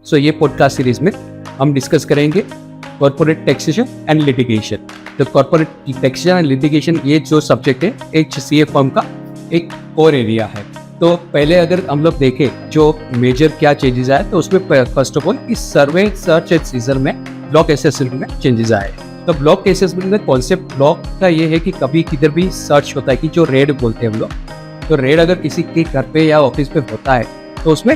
सो ये podcast series में हम डिस्कस करेंगे कॉर्पोरेट टैक्सेशन एंड लिटिगेशन। तो कॉर्पोरेट टैक्सेशन एंड लिटिगेशन ये जो सब्जेक्ट है एक सीए फर्म का एक कोर एरिया है। तो पहले अगर हम लोग देखें जो मेजर क्या चेंजेस आए तो उसमें फर्स्ट ऑफ ऑल इस सर्वे सर्च एंड सीजर में ब्लॉक असेसमेंट में चेंजेस आए। तो ब्लॉक असेसमेंट में कॉन्सेप्ट ब्लॉक का ये है कि कभी किधर भी सर्च होता है कि जो रेड बोलते हैं हम लोग, तो रेड अगर किसी के घर पे या ऑफिस पे होता है तो उसमें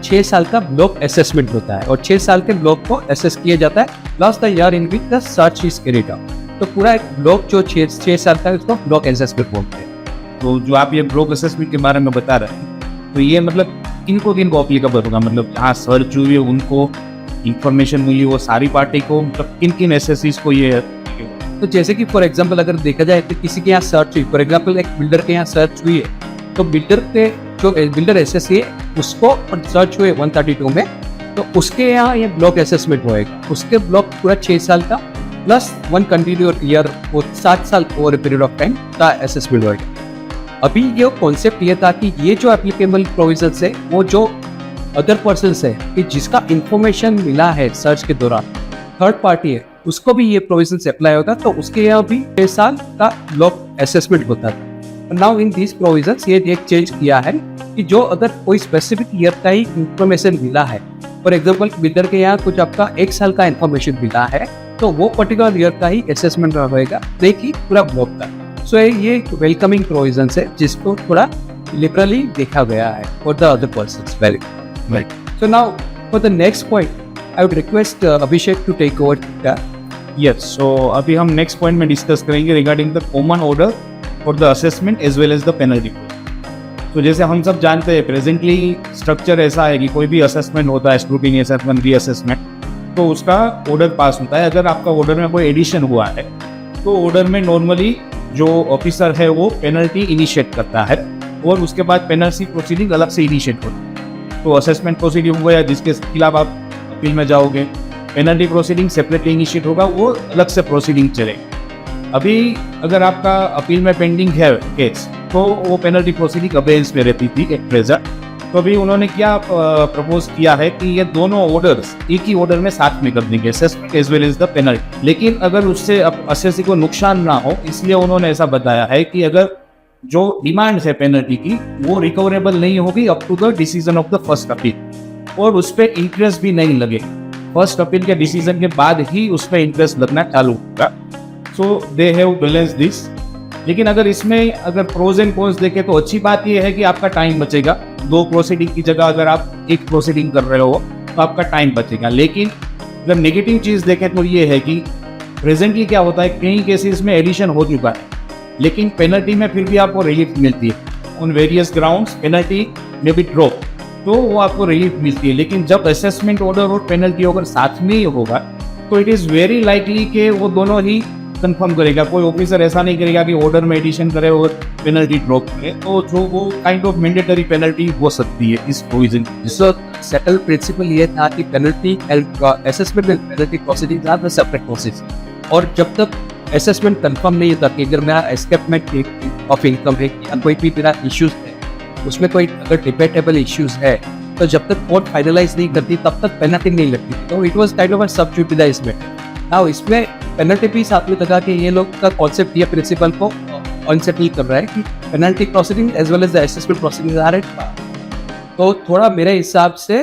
6 साल का ब्लॉक असेसमेंट होता है और 6 साल के ब्लॉक को असेस किया जाता है last the year in which the search is carried out. तो पूरा एक ब्लॉक जो 6 साल का है उसको ब्लॉक असेसमेंट बोलते हैं। तो जो आप ये ब्लॉक असेसमेंट के बारे में बता रहे हैं तो ये मतलब किनको एप्लीकेबल होगा, मतलब जहाँ सर्च हुई है उनको इंफॉर्मेशन मिली वो सारी पार्टी को, मतलब किन एसएससीज को ये? तो जैसे कि फॉर एग्जांपल अगर देखा जाए तो किसी के यहाँ सर्च हुई, फॉर एग्जांपल एक बिल्डर के यहाँ सर्च हुई है तो बिल्डर के जो बिल्डर एसएससी है उसको सर्च हुए 132 में तो उसके यहाँ ये ब्लॉक असेसमेंट होएगा। उसके ब्लॉक पूरा 6 साल का प्लस 1 कंटिन्यूअस ईयर वो 7 साल ओवर पीरियड ऑफ टाइम का असेसमेंट होएगा। अभी ये कॉन्सेप्ट ये था कि ये जो एप्लीकेबल प्रोविजंस है वो जो अदर पर्सन है कि जिसका इंफॉर्मेशन मिला है सर्च के दौरान थर्ड पार्टी है उसको भी ये प्रोविजंस अप्लाई होता तो उसके यहाँ भी 6 साल का ब्लॉक असेसमेंट होता था। नाउ इन दिस प्रोविजंस ये एक चेंज किया है कि जो अगर कोई स्पेसिफिक ईयर का ही इंफॉर्मेशन मिला है, फॉर एग्जांपल बिल्डर के यहाँ कुछ आपका 1 साल का इंफॉर्मेशन मिला है तो वो पर्टिकुलर ईयर का ही असेसमेंट होगा, देखिए पूरा ब्लॉक का। सो ये वेलकमिंग प्रोविजंस है जिसको थोड़ा लिबरली देखा गया है for the other persons. Very right. So now for the next point I would request Abhishek to take over. Yes, so अभी हम नेक्स्ट पॉइंट में डिस्कस करेंगे regarding the common order for the assessment as well as the penalty. तो जैसे हम सब जानते हैं प्रेजेंटली स्ट्रक्चर ऐसा है कि कोई भी असेसमेंट होता है, स्क्रूटिनी असेसमेंट, री असेसमेंट, तो उसका ऑर्डर पास होता है। अगर आपका ऑर्डर में कोई एडिशन हुआ है तो ऑर्डर में नॉर्मली जो ऑफिसर है वो पेनल्टी इनिशिएट करता है और उसके बाद पेनल्टी प्रोसीडिंग अलग से इनिशिएट होती है। तो असेसमेंट प्रोसीडिंग हुआ या जिसके खिलाफ आप अपील में जाओगे, पेनल्टी प्रोसीडिंग सेपरेटली इनिशिएट होगा, वो अलग से प्रोसीडिंग चलेगी। अभी अगर आपका अपील में पेंडिंग है केस तो वो पेनल्टी प्रोसीडिंग अबेंस में रहती थी एक प्रेजर। तो अभी उन्होंने क्या प्रपोज किया है कि ये दोनों ऑर्डर्स एक ही ऑर्डर में साथ में कर देंगे, assessment as well as the penalty. लेकिन अगर उससे असेसी को नुकसान ना हो इसलिए उन्होंने ऐसा बताया है कि अगर जो डिमांड है पेनल्टी की वो रिकवरेबल नहीं होगी up to the decision of the first appeal और उस पर इंटरेस्ट भी नहीं लगेगा। फर्स्ट अपील के डिसीजन के बाद ही उस पर इंटरेस्ट लगना चालू होगा। सो दे हैव बैलेंस दिस। लेकिन अगर इसमें अगर प्रोज एंड कॉन्स देखें तो अच्छी बात यह है कि आपका टाइम बचेगा। 2 प्रोसीडिंग की जगह अगर आप 1 प्रोसीडिंग कर रहे हो तो आपका टाइम बचेगा। लेकिन अगर नेगेटिव चीज़ देखें तो ये है कि प्रेजेंटली क्या होता है, कई केसेस में एडिशन हो चुका है लेकिन पेनल्टी में फिर भी आपको रिलीफ मिलती है। उन वेरियस ग्राउंड्स पेनल्टी में भी ड्रॉप तो वो आपको रिलीफ मिलती है। लेकिन जब असेसमेंट ऑर्डर और पेनल्टी अगर साथ में ही होगा तो इट इज़ वेरी लाइकली कि वो दोनों ही कंफर्म करेगा। कोई ऑफिसर ऐसा नहीं करेगा कि ऑर्डर में एडिशन करे और पेनल्टी ड्रॉप करे, तो जो वो काइंड ऑफ मैंडेटरी पेनल्टी हो सकती है इस प्रोविजन। सो सेटल प्रिंसिपल ये था कि penalty and assessment and penalty proceedings are the separate process. और जब तक असेसमेंट कंफर्म नहीं होता कि अगर मेरा एस्केपमेंट ऑफ इनकम है या कोई भी मेरा इश्यूज है उसमें कोई अगर डिबेटेबल इश्यूज है तो जब तक कोर्ट फाइनलाइज नहीं करती तब तक पेनल्टी नहीं लगती। तो it was kind of a सब जुडिशियल। नाउ इसमें पेनल्टी भी साथ में लगा कि ये लोग का कॉन्सेप्ट ये प्रिंसिपल को अनसेटल कर रहा है कि penalty proceeding as well as the assessment proceeding are at par. तो थोड़ा मेरे हिसाब से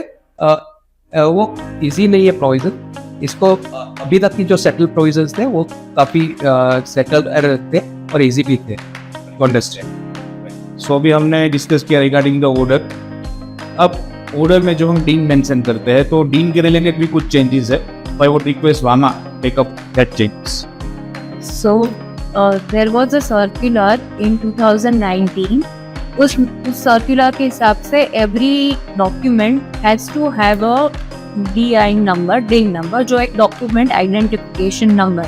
वो इजी नहीं है प्रोविजन। इसको अभी तक की जो सेटल प्रोविजंस थे वो काफ़ी सेटल थे और इजी भी थे टू अंडरस्टैंड। सो अभी हमने डिस्कस किया रिगार्डिंग द ऑर्डर। अब ऑर्डर में जो हम डीन मेंशन करते हैं तो डीन के रिलेटेड भी कुछ चेंजेस है। I would request Vama take up that changes. So there was a circular in 2019. उस सर्कुलर के हिसाब से every document has to have a DIN number, DIN number, जो एक document identification number.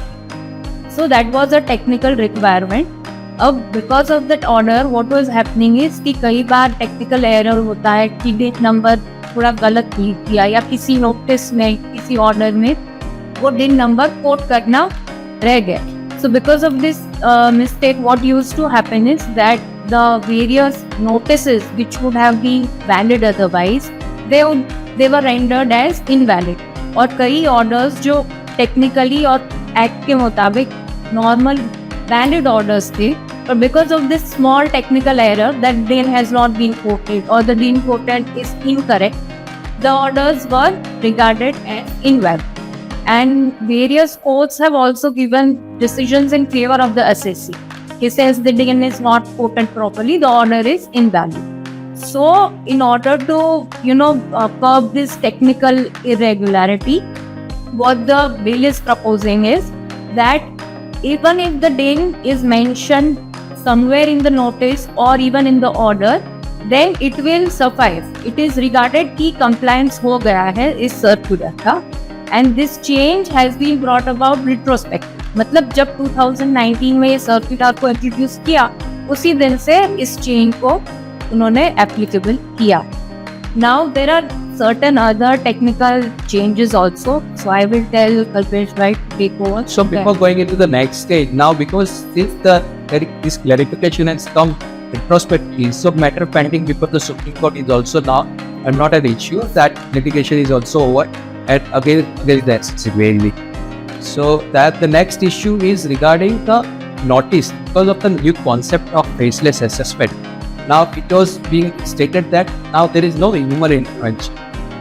So that was a technical requirement. अब because of that order, what was happening is कि कई बार technical error होता है कि DIN number थोड़ा गलत लिख दिया या किसी नोटिस में किसी ऑर्डर में वो DIN नंबर कोट करना रह गया। So because of this mistake what used to happen is that the various notices which would have been valid otherwise they would they were rendered as invalid. और कई orders जो technically और act के मुताबिक normal valid orders थे, but because of this small technical error that DIN has not been quoted or the DIN quotient is incorrect, the orders were regarded as invalid. And various courts have also given decisions in favor of the assessee. He says the DIN is not quoted properly, the order is invalid. So, in order to, curb this technical irregularity, what the bill is proposing is that even if the DIN is mentioned somewhere in the notice or even in the order, then it will suffice. It is regarded कि compliance हो गया है इस circular का, and this change has been brought about retrospectively. मतलब जब 2019 में ये circular को introduce किया, उसी दिन से इस change को उन्होंने applicable किया. Now there are certain other technical changes also, so I will tell Kalpesh right to take over. So before going into the next stage, now because since this clarification has come retrospectively, so matter pending before the Supreme Court is also now not an issue. That litigation is also over and again there is the SSC mainly. So that the next issue is regarding the notice because of the new concept of faceless assessment. Now it was being stated that now there is no human intervention.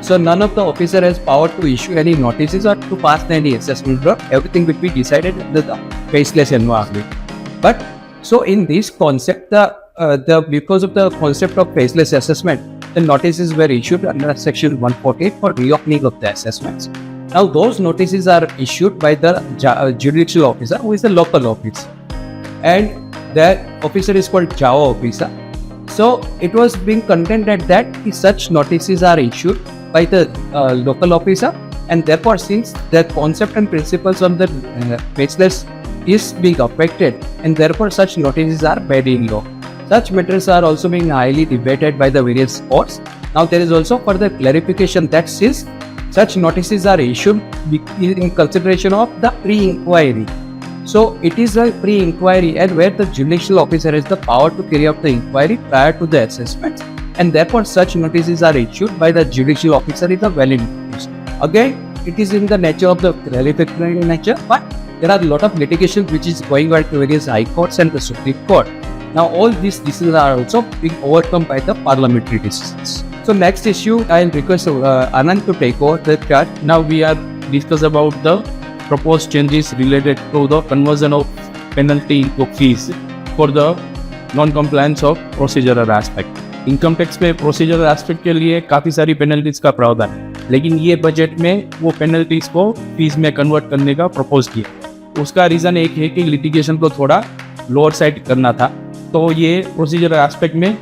So none of the officer has power to issue any notices or to pass any assessment. Everything will be decided under the faceless environment. But so in this concept, because of the concept of faceless assessment, the notices were issued under Section 148 for reopening of the assessments. Now those notices are issued by the judicial officer, who is the local office, and that officer is called JAO officer. So it was being contended that such notices are issued by the local officer, and therefore since the concept and principles of the faceless is being affected, and therefore such notices are bad in law. Such matters are also being highly debated by the various courts. Now there is also further clarification that since such notices are issued in consideration of the pre-inquiry, so it is a pre-inquiry and where the judicial officer has the power to carry out the inquiry prior to the assessment, and therefore such notices are issued by the judicial officer is a valid notice. Again, it is in the nature of the clarificatory nature, but there are a lot of litigations which is going on to various high courts and the Supreme Court. Now all these decisions are also being overcome by the parliamentary decisions. So next issue, I will request Anand to take over the chart. Now we are discuss about the proposed changes related to the conversion of penalty into fees for the non-compliance of procedural aspect. Income tax पे procedural aspect के लिए काफ़ी सारी penalties का प्रावधान है, लेकिन ये बजट में वो पेनल्टीज को फीस में कन्वर्ट करने का प्रपोज किया. उसका रीज़न एक है कि लिटिगेशन को थोड़ा लोअर साइड करना था, तो ये प्रोसीजरल एस्पेक्ट में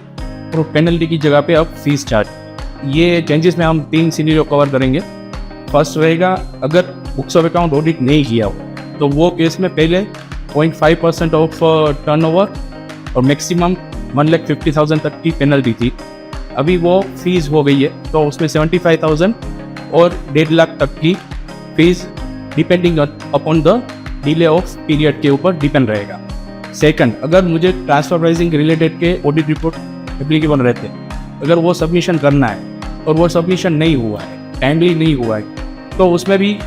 पेनल्टी की जगह पे अब फीस चार्ज. ये चेंजेस में हम 3 सीनियर कवर करेंगे. फर्स्ट रहेगा, अगर बुक्स ऑफ अकाउंट ऑडिट नहीं किया हो तो वो केस में पहले 0.5% ऑफ टर्नओवर और मैक्सिमम 1,50,000 तक की पेनल्टी थी. अभी वो फीस हो गई है, तो उसमें 75,000 और 1.5 लाख तक की fees depending upon the delay of period के ऊपर डिपेंड रहेगा. सेकंड, अगर मुझे ट्रांसफर प्राइसिंग रिलेटेड के ऑडिट रिपोर्ट एप्लीकेबल रहते हैं, अगर वो सबमिशन करना है और वो सबमिशन नहीं हुआ है, टाइमली नहीं हुआ है, तो उसमें भी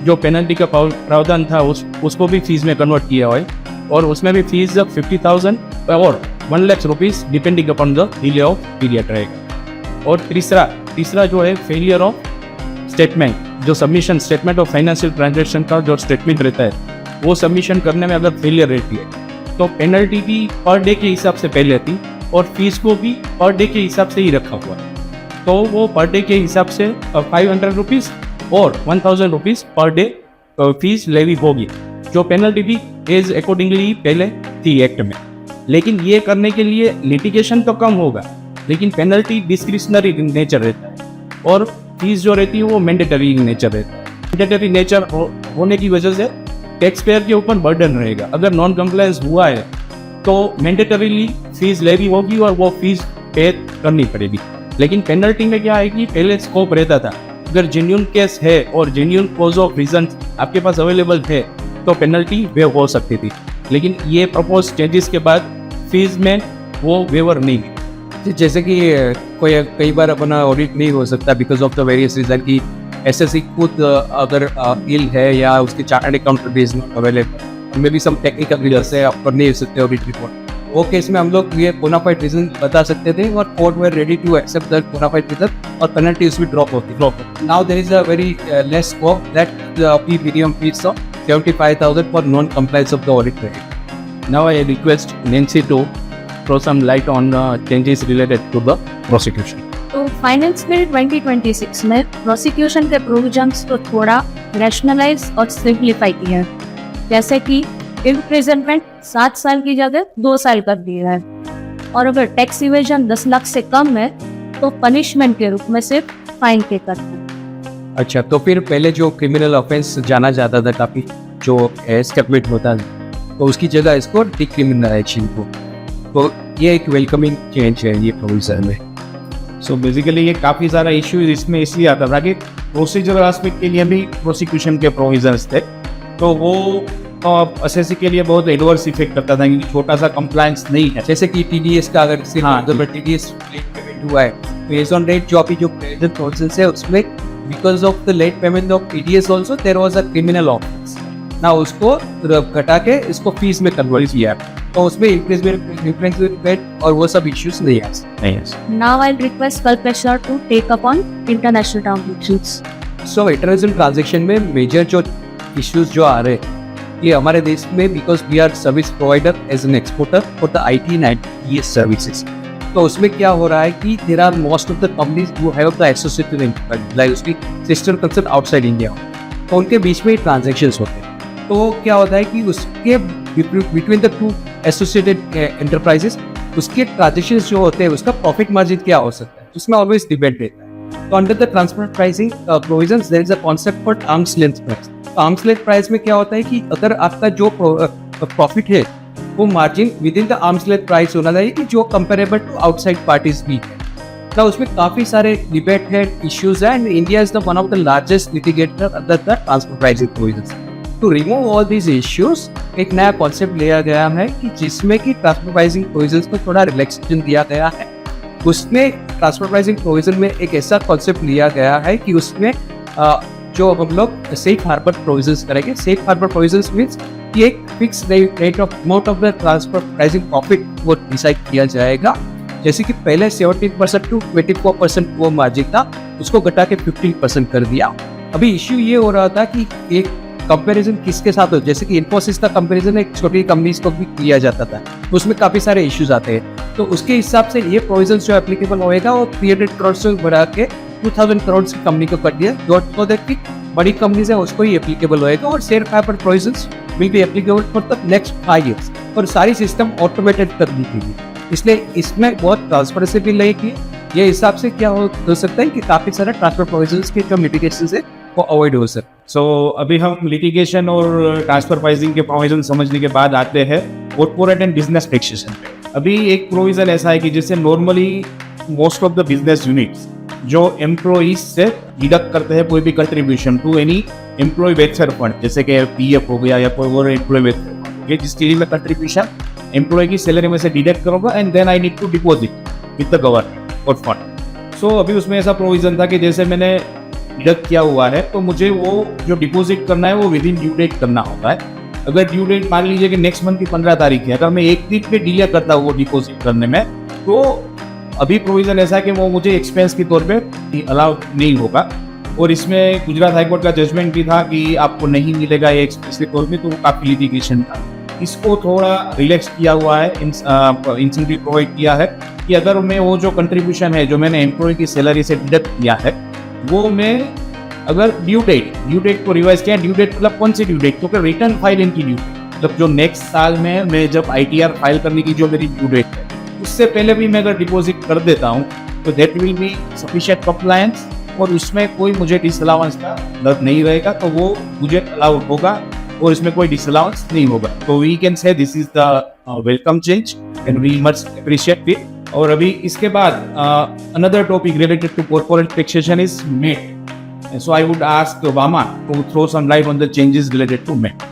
जो पेनल्टी का प्रावधान था उसको भी फीस में कन्वर्ट किया हुआ है, और उसमें भी फीस 50,000 और 1 lakh rupees depending upon the delay of period रहेगा. और तीसरा जो है फेलियर ऑफ स्टेटमेंट, जो submission statement of financial transaction का जो स्टेटमेंट रहता है, वो सबमिशन करने में अगर फेलियर रहती है तो पेनल्टी भी पर डे के हिसाब से पहले थी और फीस को भी पर डे के हिसाब से ही रखा हुआ है. तो वो पर डे के हिसाब से 500 रुपीज़ और 1,000 rupees per day fees levy होगी, जो पेनल्टी भी एज अकॉर्डिंगली पहले थी एक्ट में. लेकिन ये करने के लिए लिटिगेशन तो कम होगा, लेकिन पेनल्टी डिस्क्रिशनरी नेचर रहता है और फीस जो रहती है वो मैंडेटरी नेचर रहता है. मैंडेटरी नेचर होने की वजह से टैक्स पेयर के ऊपर बर्डन रहेगा. अगर नॉन कंप्लायंस हुआ है तो मैंडेटरीली फीस लेवी होगी और वो फीस पे करनी पड़ेगी. लेकिन पेनल्टी में क्या आएगी, पहले स्कोप रहता था, अगर जेन्युइन केस है और जेन्युइन कॉज ऑफ रीजन आपके पास अवेलेबल है तो पेनल्टी वेव हो सकती थी. लेकिन ये प्रपोज चेंजेस के बाद फीस में वो वेवर नहीं है. जैसे कि कोई कई बार अपना ऑडिट नहीं हो सकता because of the various reason की एसएससी खुद अगर इल है या उसके chartered accountant is not available, maybe some technical reason है, आप कर नहीं सकते ऑडिट रिपोर्ट। वो केस में हम लोग ये बोनाफाइड रीजन बता सकते थे और court were ready to accept that bona fide reason और पेनल्टी उसमें ड्रॉप होती। Now there is a very less scope that fee minimum fees of 75,000 for non compliance of the audit credit. Now I request Nancy to throw some light on the changes related to the prosecution. तो finance bill 2026 में prosecution के provisions को थोड़ा rationalise और simplify किया है, जैसे कि इम्प्रिजनमेंट 7 साल की जगह 2 साल कर दिया है, और अगर टैक्स इवेजन 10 लाख से कम है तो पनिशमेंट के रूप में सिर्फ फाइन पे करते हैं। अच्छा, तो फिर पहले जो क्रिमिनल ऑफेंस जाना जाता था काफ़ी, जो एस्केपमेंट होता था, तो उसकी जगह इसको डिक्रिमिनलाइजेशन को, तो ये एक वेलकमिंग चेंज है ये प्रोविजन में। सो बेसिकली ये काफ़ी सारा इश्यूज इसमें इसलिए आता था कि प्रोसीजरल एस्पेक्ट के लिए भी प्रोसिक्यूशन के प्रोविजंस थे, तो वो एसएससी के लिए बहुत एडवर्स इफेक्ट करता था क्योंकि छोटा सा कंप्लायंस नहीं है। जैसे कि टीडीएस का अगर सिर्फ हाँ, टीडीएस लेट पेमेंट हुआ है, बेस्ड ऑन रेट जो अभी जो प्रेजेंट प्रोसेस है उसमें because of the late payment of TDS also there was a criminal offence ना, उसको घटा के इसको फीस में कन्वर्ट किया, तो उसमें इंक्रीजमेंट और वो सब इश्यूज नहीं है। Now I'll request Kalpeshwar to take up on international transactions. So international transaction में मेजर जो इश्यूज जो आ रहे हैं ये हमारे देश में, because we are service provider as an exporter for the IT and ITES services. तो उसमें क्या हो रहा है कि there are most of the companies who have the associated enterprise like उसकी सिस्टर कंसर्न आउटसाइड इंडिया, तो उनके बीच में ट्रांजेक्शन्स होते हैं। तो क्या होता है कि उसके between the two associated enterprises उसके ट्रांजेक्शन्स जो होते हैं उसका प्रॉफिट मार्जिन क्या हो सकता है, उसमें ऑलवेज डिबेट रहता है। तो under the transfer pricing provisions there is a concept for arms length price. तो आर्म्स लेंथ प्राइस में क्या होता है कि अगर आपका जो प्रॉफिट है वो margin with in the arms length price होना चाहिए कि जो कंपेरेबल टू आउटसाइड पार्टीज भी है। तो उसमें काफी सारे डिबेट है, इश्यूज है, and India is the one of the largest litigator under the transfer pricing provisions. To remove all these issues एक नया कॉन्सेप्ट लिया गया है कि जिसमें कि ट्रांसफर प्राइसिंग प्रोविजंस को थोड़ा रिलैक्सेशन दिया गया है। उसमें ट्रांसफर प्राइसिंग प्रोविजन में एक ऐसा कॉन्सेप्ट लिया गया है कि उसमें जो हम लोग सेफ हार्बर प्रोविजंस करेंगे। सेफ हार्बर प्रोविजंस मीन्स कि एक fix rate of amount of the transfer pricing profit वो डिसाइड किया जाएगा। जैसे कि पहले 17% टू 24% वो मार्जिन था, उसको घटा के 15% कर दिया। अभी इश्यू ये हो रहा था कि एक कंपैरिजन किसके साथ हो, जैसे कि इन्फोसिस का कंपैरिजन एक छोटी कंपनीज को भी किया जाता था, तो उसमें काफी सारे इश्यूज आते हैं। तो उसके हिसाब से ये प्रोविजन जो एप्लीकेबल होएगा वो 300 करोड़ से बढ़ा के 2000 करोड़ की कंपनी को कर दिया, जो देखिए बड़ी कंपनीज है उसको ही एप्लीकेबल होएगा। और share harbour provisions will be applicable for the next 5 years और सारी सिस्टम ऑटोमेटेड कर दी गई, इसलिए इसमें बहुत ट्रांसपेरेंसी भी रहेगी। ये हिसाब से क्या हो सकता है कि काफी सारे ट्रांसफर प्रोविजंस के जो लिटिगेशन है वो अवॉइड हो सकते। सो अभी हम लिटिगेशन और ट्रांसफर प्राइसिंग के प्रोविजन समझने के बाद आते हैं कॉर्पोरेट एंड बिजनेस टैक्सेशन पे। अभी एक प्रोविजन ऐसा है कि जिससे normally most of the business units जो एम्प्लॉइज से डिडक्ट करते हैं कोई भी contribution to any employ welfare fund, जैसे कि PF हो गया या कोई और एम्प्लॉय वेलफेयर फंड, ये जिसके लिए मैं कंट्रीब्यूशन एम्प्लॉय की सैलरी में से डिडक्ट करूंगा and then I need to deposit with the government और फंड। सो अभी उसमें ऐसा प्रोविजन था कि जैसे मैंने डिडक्ट किया हुआ है तो मुझे वो जो डिपॉजिट करना है वो विद इन ड्यू डेट करना होता है। अगर ड्यू डेट मान लीजिए कि नेक्स्ट मंथ की 15 तारीख है, अगर मैं एक दिन पे डिले करता हूँ वो डिपॉजिट करने में, तो अभी प्रोविजन ऐसा है कि वो मुझे एक्सपेंस के तौर पे अलाउ नहीं होगा। और इसमें गुजरात हाईकोर्ट का जजमेंट भी था कि आपको नहीं मिलेगा ये एक्सपेंस के तौर पे, तो वो काफी लिटिगेशन था। इसको थोड़ा रिलैक्स किया हुआ है, इंसेंटिव प्रोवाइड किया है कि अगर मैं वो जो कंट्रीब्यूशन है जो मैंने एम्प्लॉय की सैलरी से डिडक्ट किया है वो मैं अगर ड्यू डेट को रिवाइज किया, ड्यू डेट मतलब कौन सी ड्यू डेट, क्योंकि रिटर्न फाइलिंग की ड्यू डेट, मतलब जो नेक्स्ट साल में मैं जब ITR फाइल करने की जो मेरी ड्यू डेट है उससे पहले भी मैं अगर डिपॉजिट कर देता हूँ तो that will be sufficient compliance और उसमें कोई मुझे डिसअलाउंस का दर्द नहीं रहेगा, तो वो मुझे अलाउड होगा और इसमें कोई डिसअलाउंस नहीं होगा। तो we can say this is the welcome change and we must appreciate it. और अभी इसके बाद another topic related to corporate taxation is MET. So I would ask Vama to throw some light on the changes related to MET.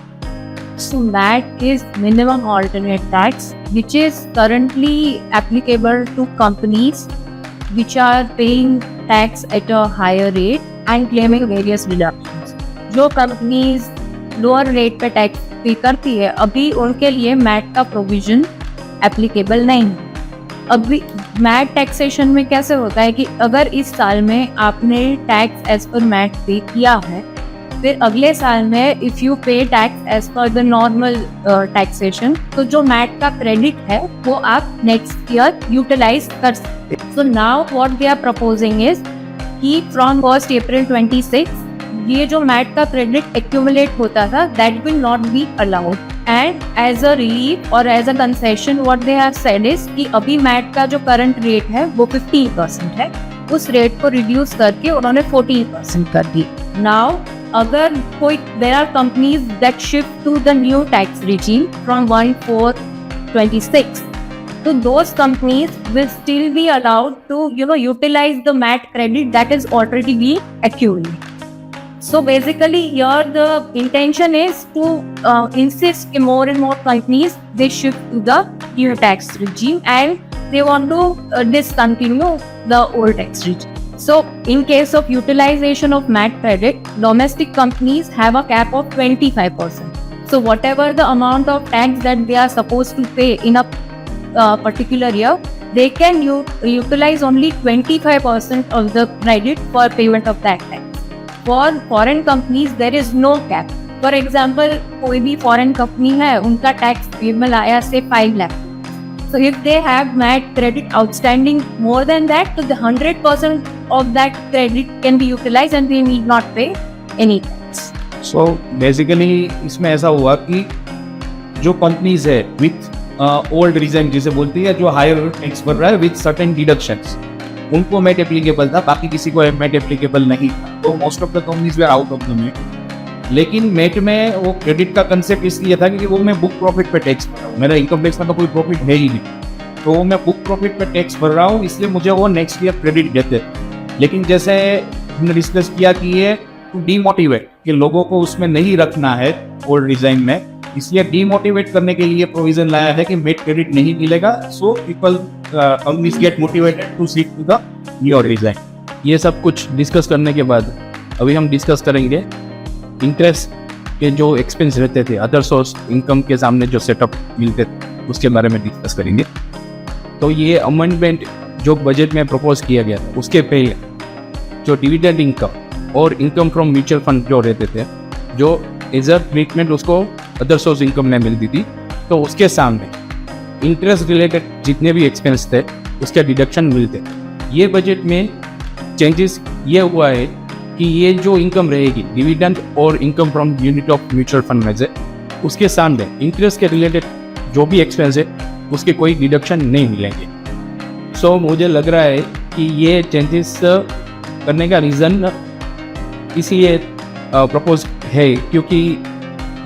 So MAT is minimum alternate tax, which is currently applicable to companies which are paying tax at a higher rate and claiming various deductions. जो companies lower rate पे tax पे करती है, अभी उनके लिए mat का provision applicable नहीं है। अभी मैट टैक्सेशन में कैसे होता है कि अगर इस साल में आपने टैक्स एज पर मैट पे किया है, फिर अगले साल में if you pay tax as per the normal taxation, तो जो मैट का क्रेडिट है वो आप नेक्स्ट ईयर यूटिलाइज कर सकते। So now what they are proposing is कि फ्रॉम 1 अप्रैल 26 ये जो मैट का क्रेडिट एक्यूमुलेट होता था that will not be allowed, and as a relief और as a concession what they have said is कि अभी मैट का जो करंट रेट है वो 15% है, उस रेट को रिड्यूस करके उन्होंने 14% कर दी। नाउ अगर कोई there are companies that shift to the new tax regime from 1/4/26, so those companies will still be allowed to utilize the MAT credit that is already being accumulated. So basically here the intention is to insist more and more companies they shift to the new tax regime and they want to discontinue the old tax regime. So in case of utilization of MAT credit, domestic companies have a cap of 25%. So whatever the amount of tax that they are supposed to pay in a particular year, they can utilize only 25% of the credit for payment of that tax. For foreign companies there is no cap. For example, कोई भी foreign company है, उनका tax payable आया से 5 lakh. So if they have MAT credit outstanding more than that, so the 100% of that credit can be utilized and they need not pay any tax. So basically इसमें ऐसा हुआ कि जो companies है with old reason जिसे बोलती है, जो हायर टैक्स भर रहा है विथ सर्टेन डिडक्शंस, उनको मैट एप्लीकेबल था, बाकी किसी को मैट एप्लीकेबल नहीं था। तो most of the companies way out of the MAT. लेकिन मैट में वो क्रेडिट का कंसेप्ट इसलिए था कि वो मैं बुक प्रॉफिट पे टैक्स भर रहा हूँ, मेरा इनकम टैक्स में तो कोई प्रॉफिट है ही नहीं, तो मैं बुक प्रॉफिट पे टैक्स भर रहा हूँ, इसलिए मुझे वो नेक्स्ट ईयर क्रेडिट देते। लेकिन जैसे हमने डिस्कस किया कि ये टू डीमोटिवेट कि लोगों को उसमें नहीं रखना है ओल्ड डिजाइन में, इसलिए डीमोटिवेट करने के लिए प्रोविजन लाया है कि मैट क्रेडिट नहीं मिलेगा। So people companies get motivated to switch to the new design. ये सब कुछ डिस्कस करने के बाद अभी हम डिस्कस करेंगे इंटरेस्ट के जो एक्सपेंस रहते थे, अदर सोर्स इनकम के सामने जो सेटअप मिलते थे, उसके बारे में डिस्कस करेंगे। तो ये अमेंडमेंट जो बजट में प्रपोज किया गया था, उसके पहले जो डिविडेंड इनकम और इनकम फ्रॉम म्यूचुअल फंड जो रहते थे, जो एज अ ट्रीटमेंट उसको अदर सोर्स इनकम में मिलती थी, तो उसके सामने इंटरेस्ट रिलेटेड जितने भी एक्सपेंस थे उसके डिडक्शन मिलते। ये बजट में चेंजेस ये हुआ है कि ये जो इनकम रहेगी डिविडेंड और income from unit of mutual fund में से, उसके सामने इंटरेस्ट के रिलेटेड जो भी एक्सपेंस है उसके कोई डिडक्शन नहीं मिलेंगे। सो मुझे लग रहा है कि ये चेंजेस करने का रीज़न इसलिए प्रपोज है क्योंकि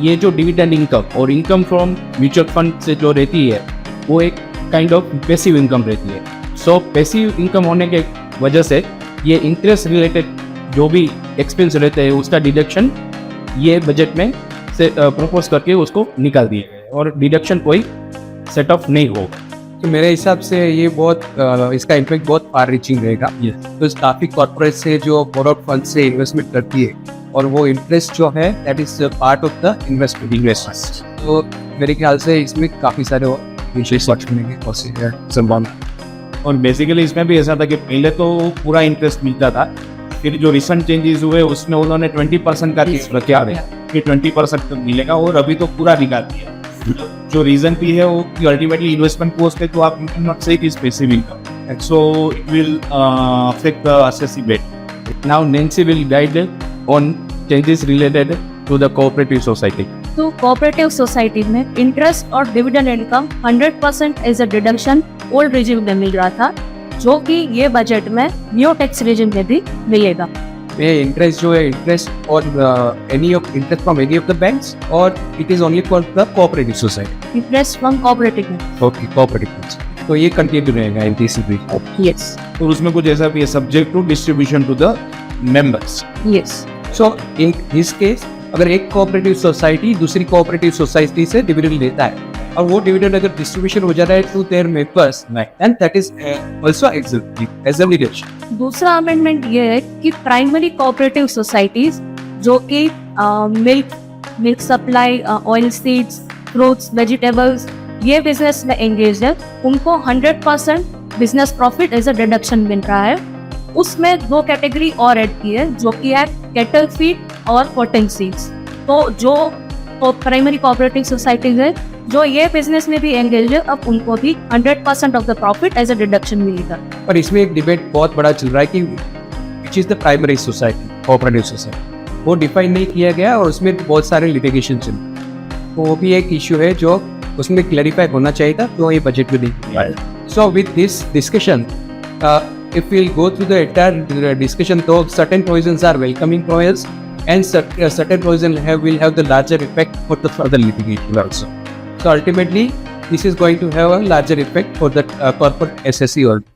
ये जो डिविडेंड इनकम और इनकम फ्रॉम म्यूचुअल फंड से जो रहती है वो एक काइंड ऑफ पैसिव इनकम रहती है। सो पैसिव इनकम होने के वजह से ये इंटरेस्ट रिलेटेड जो भी एक्सपेंस रहते हैं उसका डिडक्शन ये बजट में से प्रपोज करके उसको निकाल दिए गए और डिडक्शन कोई सेटअप नहीं होगा। तो मेरे हिसाब से ये बहुत इसका इम्पैक्ट बहुत फार रीचिंग रहेगा। तो काफ़ी कॉर्पोरेट से जो बोरोड फंड से इन्वेस्टमेंट करती है और वो इंटरेस्ट जो है that is part of the investment. तो मेरे ख्याल से इसमें काफ़ी सारे और बेसिकली इसमें भी ऐसा था कि पहले तो पूरा इंटरेस्ट मिलता था, फिर जो रिसेंट चेंजेस हुए उसमें उन्होंने 20% का चीज रखा है कि 20% मिलेगा और अभी तो पूरा निकाल दिया। जो रीजन भी है वो कि अल्टीमेटली इन्वेस्टमेंट कॉस्ट है, तो आप यू कैन नॉट से it is passive income, so it will affect the assessment। Now Nancy will guide on changes related to the cooperative society. तो कोऑपरेटिव सोसाइटी में इंटरेस्ट और dividend income 100% as a deduction old regime में मिल रहा था, जो कि ये बजट में न्यू टैक्स रिजिम में भी मिलेगा। ये इंटरेस्ट जो है इंटरेस्ट और interest from any of the banks और it is only for the cooperative society. Interest from cooperative. Okay, cooperative. तो ये कंटिन्यू रहेगा एनटीसीबी। यस। और उसमें कुछ ऐसा भी है subject to distribution to the members. Yes. So in his case, अगर एक कोऑपरेटिव सोसाइटी दूसरी कोऑपरेटिव सोसाइटी से डिविडेंड लेता है और वो डिविडेंड अगर डिस्ट्रीब्यूशन हो जा रहा है to their members and that is also exist. दूसरा अमेंडमेंट ये है कि प्राइमरी कोऑपरेटिव सोसाइटीज जो कि milk supply, oil seeds, fruits, vegetables ये बिजनेस में एंगेज है, उनको 100% business profit as a deduction मिल रहा है। उसमें 2 कैटेगरी और ऐड की है जो कि है कैटल फीड और कॉटन सीड्स। तो जो प्राइमरी कोऑपरेटिव सोसाइटीज है जो ये बिजनेस में भी एंगेज है, अब उनको भी 100% of the profit as a deduction मिलेगा। पर इसमें एक डिबेट बहुत बड़ा चल रहा है कि which is the primary society, cooperative society, वो डिफाइन नहीं किया गया और उसमें बहुत सारे लिटिगेशन चल रहे हैं। तो वो भी एक इश्यू है जो उसमें क्लैरिफाई होना चाहिए था, तो ये बजट में नहीं किया। So with this discussion if we'll go through the entire discussion, though certain provisions are welcoming provisions and certain provisions will have the larger effect for the further litigation also. So ultimately, this is going to have a larger effect for the corporate SSE also.